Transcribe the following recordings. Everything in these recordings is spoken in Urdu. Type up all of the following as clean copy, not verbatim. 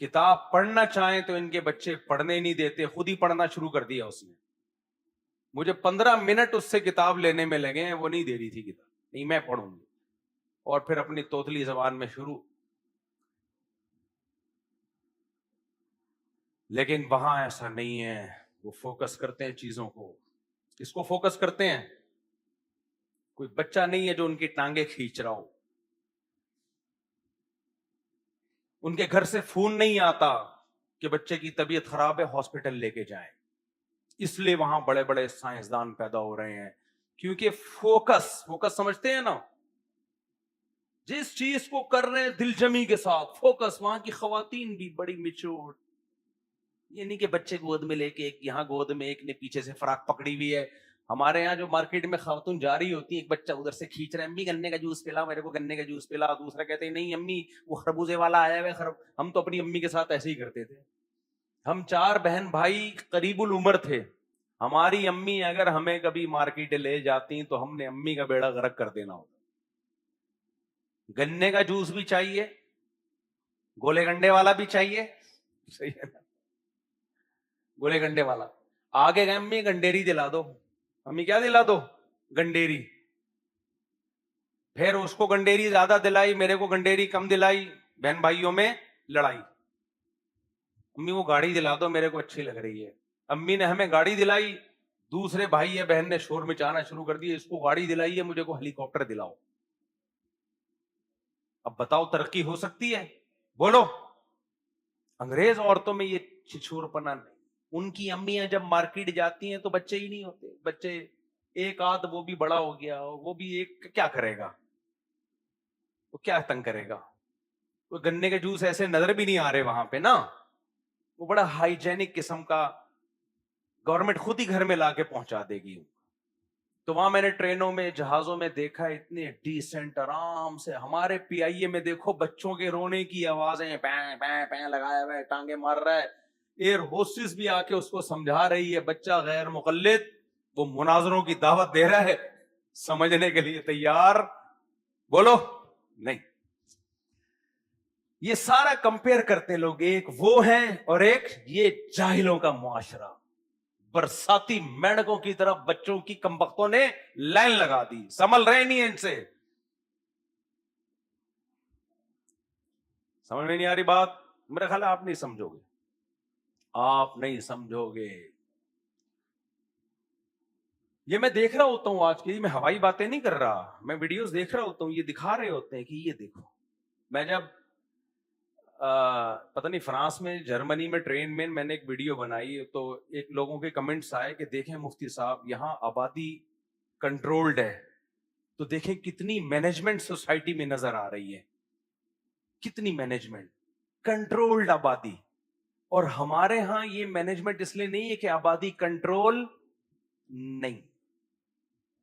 کتاب پڑھنا چاہیں تو ان کے بچے پڑھنے نہیں دیتے, خود ہی پڑھنا شروع کر دیا اس نے. مجھے 15 منٹ اس سے کتاب لینے میں لگے ہیں, وہ نہیں دے رہی تھی کتاب, نہیں میں پڑھوں گی, اور پھر اپنی توتلی زبان میں شروع. لیکن وہاں ایسا نہیں ہے, وہ فوکس کرتے ہیں چیزوں کو. اس کو فوکس کرتے ہیں. کوئی بچہ نہیں ہے جو ان کی ٹانگیں کھینچ رہا ہو, ان کے گھر سے فون نہیں آتا کہ بچے کی طبیعت خراب ہے ہاسپٹل لے کے جائیں. اس لیے وہاں بڑے بڑے سائنسدان پیدا ہو رہے ہیں, کیونکہ فوکس سمجھتے ہیں نا, جس چیز کو کر رہے ہیں دل جمی کے ساتھ فوکس. وہاں کی خواتین بھی بڑی میچور, یہ نہیں کہ بچے گود میں لے کے ایک یہاں گود میں, ایک نے پیچھے سے فراق پکڑی ہوئی ہے. ہمارے یہاں جو مارکیٹ میں خاتون جا رہی ہوتی ہے, ایک بچہ ادھر سے کھینچ رہا ہے, امی گنے کا جوس پلا, میرے کو گنے کا جوس پلا. دوسرا کہتے ہیں نہیں امی وہ خربوزے والا آیا ہے. ہم تو اپنی امی کے ساتھ ایسے ہی کرتے تھے. ہم 4 بہن بھائی قریب العمر تھے. ہماری امی اگر ہمیں کبھی مارکیٹ لے جاتی تو ہم نے امی کا بیڑا غرق کر دینا ہوتا. گنے کا جوس بھی چاہیے, گولے گنڈے والا بھی چاہیے, صحیح ہے نا, گولے گنڈے والا. آگے گئے امی گنڈیری دلا دو, امی کیا دلا دو, گنڈیری. پھر اس کو گنڈیری زیادہ دلائی, میرے کو گنڈیری کم دلائی, بہن بھائیوں میں لڑائی. امی وہ گاڑی دلا دو, میرے کو اچھی لگ رہی ہے. امی نے ہمیں گاڑی دلائی, دوسرے بھائی یا بہن نے شور مچانا شروع کر دیا, اس کو گاڑی دلائی ہے, مجھے کو ہیلی کاپٹر دلاؤ. اب بتاؤ ترقی ہو سکتی ہے؟ بولو. انگریز عورتوں میں یہ چھچور پنا نہیں. ان کی امیاں جب مارکیٹ جاتی ہیں تو بچے ہی نہیں ہوتے, بچے ایک آدھ, وہ بھی بڑا ہو گیا, وہ بھی ایک کیا کرے گا, وہ کیا تنگ کرے گا. وہ گنے کے جوس ایسے نظر بھی نہیں آ رہے وہاں پہ نا, وہ بڑا ہائیجینک قسم کا, گورنمنٹ خود ہی گھر میں لا کے پہنچا دے گی. تو وہاں میں نے ٹرینوں میں جہازوں میں دیکھا اتنے ڈیسنٹ آرام سے. ہمارے پی آئی اے میں دیکھو بچوں کے رونے کی آوازیں, پیں پیں پیں لگایا ہوا ہے, ٹانگیں مار رہا ہے. ایئر ہوسٹس بھی آ کے اس کو سمجھا رہی ہے, بچہ غیر مقلد, وہ مناظروں کی دعوت دے رہا ہے, سمجھنے کے لیے تیار, بولو نہیں. یہ سارا کمپیئر کرتے لوگ, ایک وہ ہیں اور ایک یہ جاہلوں کا معاشرہ. برساتی مینڈکوں کی طرف بچوں کی کمبختوں نے لائن لگا دی, سنبھل رہے نہیں ان سے. سمجھ میں نہیں آ رہی بات؟ میرا خیال ہے آپ نہیں سمجھو گے, آپ نہیں سمجھو گے. یہ میں دیکھ رہا ہوتا ہوں آج کی, میں ہوائی باتیں نہیں کر رہا, میں ویڈیوز دیکھ رہا ہوتا ہوں, یہ دکھا رہے ہوتے ہیں کہ یہ دیکھو. میں جب پتہ نہیں فرانس میں, جرمنی میں ٹرین میں نے ایک ویڈیو بنائی, تو ایک لوگوں کے کمنٹس آئے کہ دیکھیں مفتی صاحب یہاں آبادی کنٹرولڈ ہے, تو دیکھیں کتنی مینجمنٹ سوسائٹی میں نظر آ رہی ہے, کتنی مینجمنٹ, کنٹرولڈ آبادی. اور ہمارے ہاں یہ مینجمنٹ اس لیے نہیں ہے کہ آبادی کنٹرول نہیں.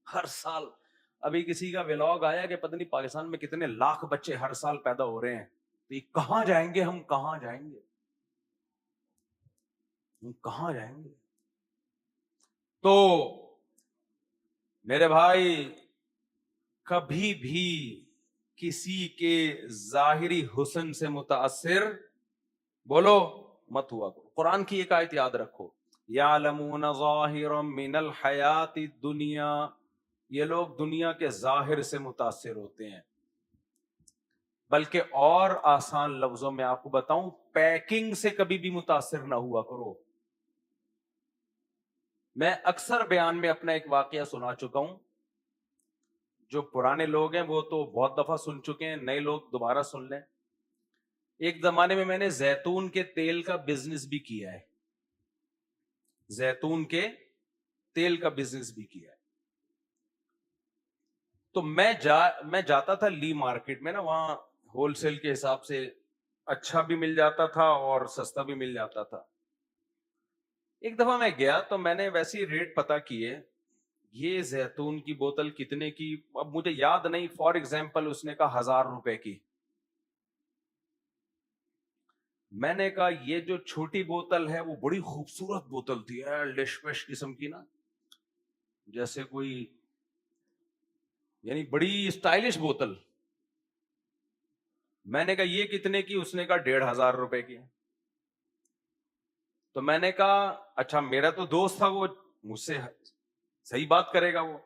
ہر سال ابھی کسی کا ولاگ آیا کہ پتہ نہیں پاکستان میں کتنے لاکھ بچے ہر سال پیدا ہو رہے ہیں, تو یہ کہاں جائیں گے, ہم کہاں جائیں گے, ہم کہاں جائیں گے. تو میرے بھائی کبھی بھی کسی کے ظاہری حسن سے متاثر, بولو, مت ہوا کرو. قرآن کی ایک آیت یاد رکھو, یعلمون ظاہرا من الحیات الدنیا, یہ لوگ دنیا کے ظاہر سے متاثر ہوتے ہیں. بلکہ اور آسان لفظوں میں آپ کو بتاؤں, پیکنگ سے کبھی بھی متاثر نہ ہوا کرو. میں اکثر بیان میں اپنا ایک واقعہ سنا چکا ہوں, جو پرانے لوگ ہیں وہ تو بہت دفعہ سن چکے ہیں, نئے لوگ دوبارہ سن لیں. ایک زمانے میں نے زیتون کے تیل کا بزنس بھی کیا ہے, زیتون کے تیل کا بزنس بھی کیا ہے. تو میں جاتا تھا لی مارکیٹ میں نا, وہاں ہول سیل کے حساب سے اچھا بھی مل جاتا تھا اور سستا بھی مل جاتا تھا. ایک دفعہ میں گیا تو میں نے ویسی ریٹ پتا کیے, یہ زیتون کی بوتل کتنے کی, اب مجھے یاد نہیں, فار ایگزامپل اس نے کہا 1000 روپے کی. میں نے کہا یہ جو چھوٹی بوتل ہے وہ بڑی خوبصورت بوتل تھی, ڈش وش قسم کی نا, جیسے کوئی یعنی بڑی اسٹائلش بوتل. میں نے کہا یہ کتنے کی, اس نے کہا 1500 روپے کی. تو میں نے کہا اچھا میرا تو دوست تھا وہ مجھ سے صحیح بات کرے گا وہ.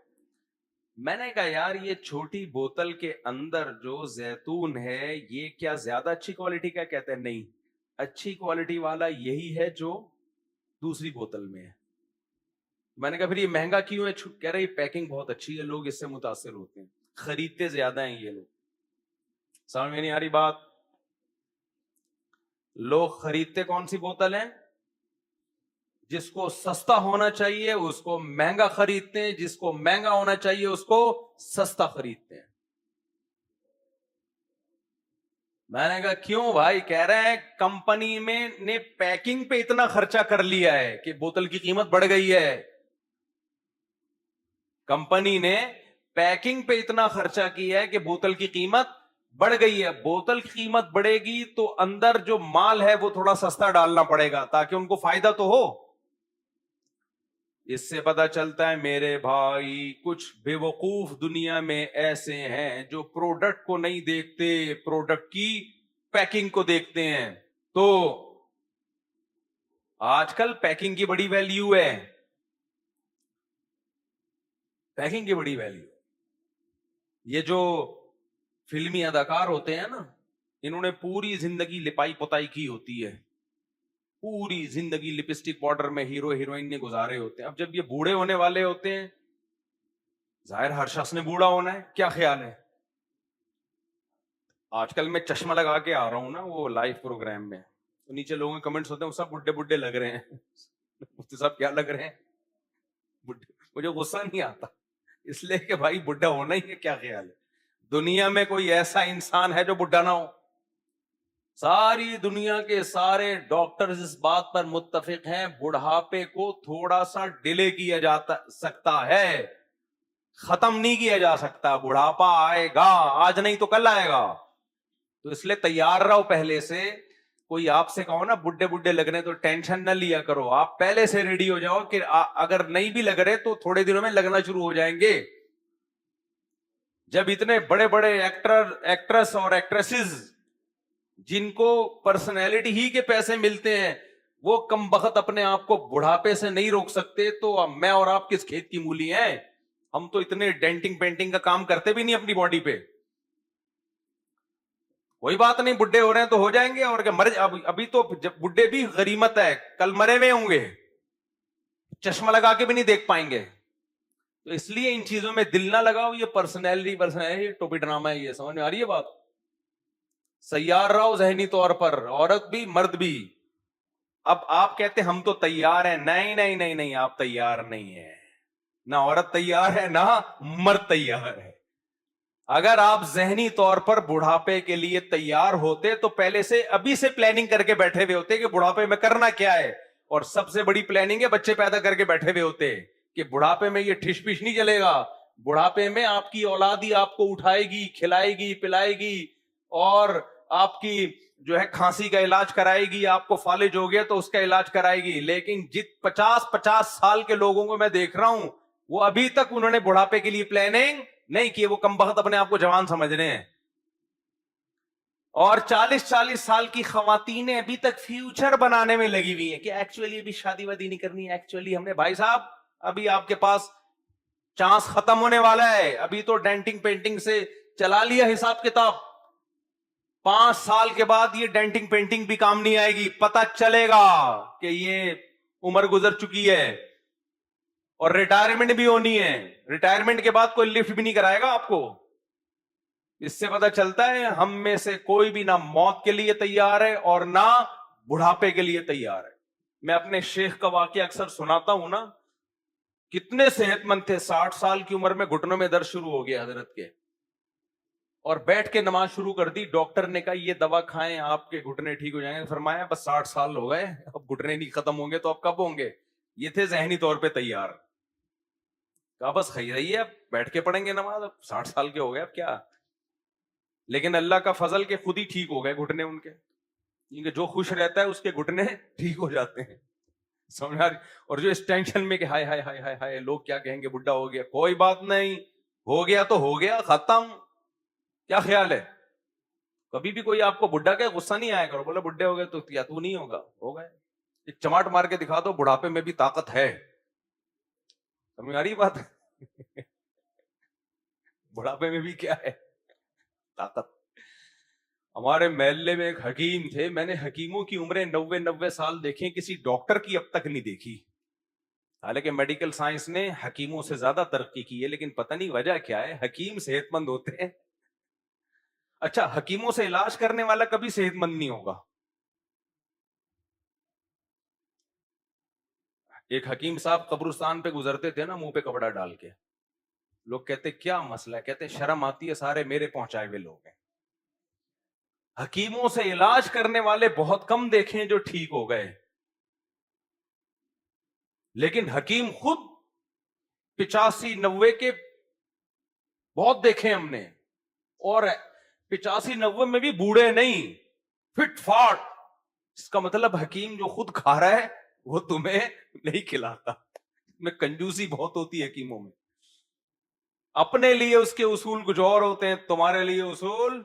میں نے کہا یار یہ چھوٹی بوتل کے اندر جو زیتون ہے یہ کیا زیادہ اچھی کوالٹی کا؟ کہتے ہیں نہیں، اچھی کوالٹی والا یہی ہے جو دوسری بوتل میں ہے. میں نے کہا پھر یہ مہنگا کیوں ہے؟ کہہ رہے یہ پیکنگ بہت اچھی ہے، لوگ اس سے متاثر ہوتے ہیں، خریدتے زیادہ ہیں یہ لوگ. سمجھ میں نہیں آ رہی بات؟ لوگ خریدتے کون سی بوتل ہیں؟ جس کو سستا ہونا چاہیے اس کو مہنگا خریدتے ہیں، جس کو مہنگا ہونا چاہیے اس کو سستا خریدتے ہیں. میں نے کہا کیوں بھائی؟ کہہ رہے ہیں کمپنی میں نے پیکنگ پہ اتنا خرچہ کر لیا ہے کہ بوتل کی قیمت بڑھ گئی ہے. کمپنی نے پیکنگ پہ اتنا خرچہ کیا ہے کہ بوتل کی قیمت بڑھ گئی ہے. بوتل کی قیمت بڑھے گی تو اندر جو مال ہے وہ تھوڑا سستا ڈالنا پڑے گا تاکہ ان کو فائدہ تو ہو. اس سے پتا چلتا ہے میرے بھائی کچھ بے وقوف دنیا میں ایسے ہیں جو پروڈکٹ کو نہیں دیکھتے، پروڈکٹ کی پیکنگ کو دیکھتے ہیں. تو آج کل پیکنگ کی بڑی ویلیو ہے، پیکنگ کی بڑی ویلیو. یہ جو فلمی اداکار ہوتے ہیں نا، انہوں نے پوری زندگی لپائی پتائی کی ہوتی ہے، پوری زندگی لپسٹک پاؤڈر میں ہیرو ہیروئن نے گزارے ہوتے ہیں. اب جب یہ بوڑھے ہونے والے ہوتے ہیں، ظاہر ہر شخص نے بوڑھا ہونا ہے، کیا خیال ہے؟ آج کل میں چشمہ لگا کے آ رہا ہوں نا وہ لائیو پروگرام میں، تو نیچے لوگوں کے کمنٹس ہوتے ہیں سب بڈھے بڈھے لگ رہے ہیں. مفتی صاحب کیا لگ رہے ہیں؟ مجھے غصہ نہیں آتا، اس لیے کہ بھائی بڈھا ہونا ہی ہے، کیا خیال ہے؟ دنیا میں کوئی ایسا انسان ہے جو بڈھا نہ ہو؟ ساری دنیا کے سارے ڈاکٹرز اس بات پر متفق ہیں بڑھاپے کو تھوڑا سا ڈیلے کیا جا سکتا ہے، ختم نہیں کیا جا سکتا. بڑھاپا آئے گا، آج نہیں تو کل آئے گا. تو اس لیے تیار رہو پہلے سے. کوئی آپ سے کہو نا بڈھے بڈھے لگ رہے تو ٹینشن نہ لیا کرو، آپ پہلے سے ریڈی ہو جاؤ کہ اگر نہیں بھی لگ رہے تو تھوڑے دنوں میں لگنا شروع ہو جائیں گے. جب اتنے بڑے بڑے ایکٹرس اور ایکٹریسز جن کو پرسنالٹی ہی کے پیسے ملتے ہیں وہ کم بخت اپنے آپ کو بڑھاپے سے نہیں روک سکتے تو میں اور آپ کس کھیت کی مولی ہیں؟ ہم تو اتنے ڈینٹنگ پینٹنگ کا کام کرتے بھی نہیں اپنی باڈی پہ. کوئی بات نہیں، بڈھے ہو رہے ہیں تو ہو جائیں گے، اور کیا ابھی تو جب بڈھے بھی غنیمت ہے، کل مرے ہوئے ہوں گے، چشمہ لگا کے بھی نہیں دیکھ پائیں گے. تو اس لیے ان چیزوں میں دل نہ لگاؤ، یہ پرسنالٹی ٹوپی ڈرامہ ہے، یہ سمجھ میں آ رہی ہے بات؟ تیار رہو ذہنی طور پر، عورت بھی مرد بھی. اب آپ کہتے ہم تو تیار ہیں، نہیں نہیں نہیں نہیں، آپ تیار نہیں ہیں. نہ عورت تیار ہے نہ مرد تیار ہے. اگر آپ ذہنی طور پر بڑھاپے کے لیے تیار ہوتے تو پہلے سے ابھی سے پلاننگ کر کے بیٹھے ہوئے ہوتے کہ بڑھاپے میں کرنا کیا ہے. اور سب سے بڑی پلاننگ ہے بچے پیدا کر کے بیٹھے ہوئے ہوتے کہ بڑھاپے میں یہ ٹھش پش نہیں چلے گا. بڑھاپے میں آپ کی اولاد ہی آپ کو اٹھائے گی، کھلائے گی، پلائے گی، اور آپ کی جو ہے کھانسی کا علاج کرائے گی. آپ کو فالج ہو گیا تو اس کا علاج کرائے گی. لیکن 50 سال کے لوگوں کو میں دیکھ رہا ہوں وہ ابھی تک انہوں نے بڑھاپے کے لیے پلاننگ نہیں کی. وہ کم بخت اپنے آپ کو جوان سمجھ رہے ہیں. اور 40 سال کی خواتین ابھی تک فیوچر بنانے میں لگی ہوئی ہیں کہ ایکچولی ابھی شادی وادی نہیں کرنی ہے. ایکچولی ہم نے، بھائی صاحب ابھی آپ کے پاس چانس ختم ہونے والا ہے، ابھی تو ڈینٹنگ پینٹنگ سے چلا لیا حساب کتاب. 5 سال کے بعد یہ ڈینٹنگ پینٹنگ بھی کام نہیں آئے گی. پتہ چلے گا کہ یہ عمر گزر چکی ہے اور ریٹائرمنٹ بھی ہونی ہے. ریٹائرمنٹ کے بعد کوئی لفٹ بھی نہیں کرائے گا آپ کو. اس سے پتہ چلتا ہے ہم میں سے کوئی بھی نہ موت کے لیے تیار ہے اور نہ بڑھاپے کے لیے تیار ہے. میں اپنے شیخ کا واقعہ اکثر سناتا ہوں نا، کتنے صحت مند تھے، 60 سال کی عمر میں گھٹنوں میں درد شروع ہو گیا حضرت کے، اور بیٹھ کے نماز شروع کر دی. ڈاکٹر نے کہا یہ دوا کھائیں آپ کے گھٹنے ٹھیک ہو جائیں گے. فرمایا بس 60 سال ہو گئے، اب گھٹنے نہیں ختم ہوں گے تو اب کب ہوں گے؟ یہ تھے ذہنی طور پہ تیار. کہا بس خیر ہی ہے، اب بیٹھ کے پڑھیں گے نماز، اب 60 سال کے ہو گئے اب کیا. لیکن اللہ کا فضل کے خود ہی ٹھیک ہو گئے گھٹنے ان کے، کیونکہ جو خوش رہتا ہے اس کے گھٹنے ٹھیک ہو جاتے ہیں. سمجھ آ رہی؟ اور جو اس ٹینشن میں کہ ہائے ہائے ہائے ہائے ہائے لوگ کیا کہیں گے، بڈھا ہو گیا، کوئی بات نہیں، ہو گیا تو ہو گیا، ختم. کیا خیال ہے؟ کبھی بھی کوئی آپ کو بڈھا کہ غصہ نہیں آئے گا، بولے بڈھے ہو گئے تو یا تو نہیں ہوگا، ہو گئے. ایک چماٹ مار کے دکھا دو بڑھاپے میں بھی طاقت ہے. سمجھ آ رہی بات؟ بڑھاپے میں بھی کیا ہے؟ طاقت. ہمارے محلے میں ایک حکیم تھے, میں نے حکیموں کی عمریں 90 سال دیکھیں, کسی ڈاکٹر کی اب تک نہیں دیکھی. حالانکہ میڈیکل سائنس نے حکیموں سے زیادہ ترقی کی ہے, لیکن پتہ نہیں وجہ کیا ہے, حکیم صحت مند ہوتے ہیں. اچھا, حکیموں سے علاج کرنے والا کبھی صحت مند نہیں ہوگا. ایک حکیم صاحب قبرستان پہ گزرتے تھے نا, منہ پہ کپڑا ڈال کے. لوگ کہتے کیا مسئلہ ہے؟ کہتے شرم آتی ہے, سارے میرے پہنچائے ہوئے لوگ ہیں. حکیموں سے علاج کرنے والے بہت کم دیکھیں جو ٹھیک ہو گئے, لیکن حکیم خود 85-90 کے بہت دیکھے ہم نے, اور 85-90 میں بھی بوڑھے نہیں, فٹ فاٹ. اس کا مطلب حکیم جو خود کھا رہا ہے وہ تمہیں نہیں کھلاتا. میں کنجوسی بہت ہوتی ہے حکیموں میں. اپنے لیے اس کے اصول کچھ اور ہوتے ہیں, تمہارے لیے اصول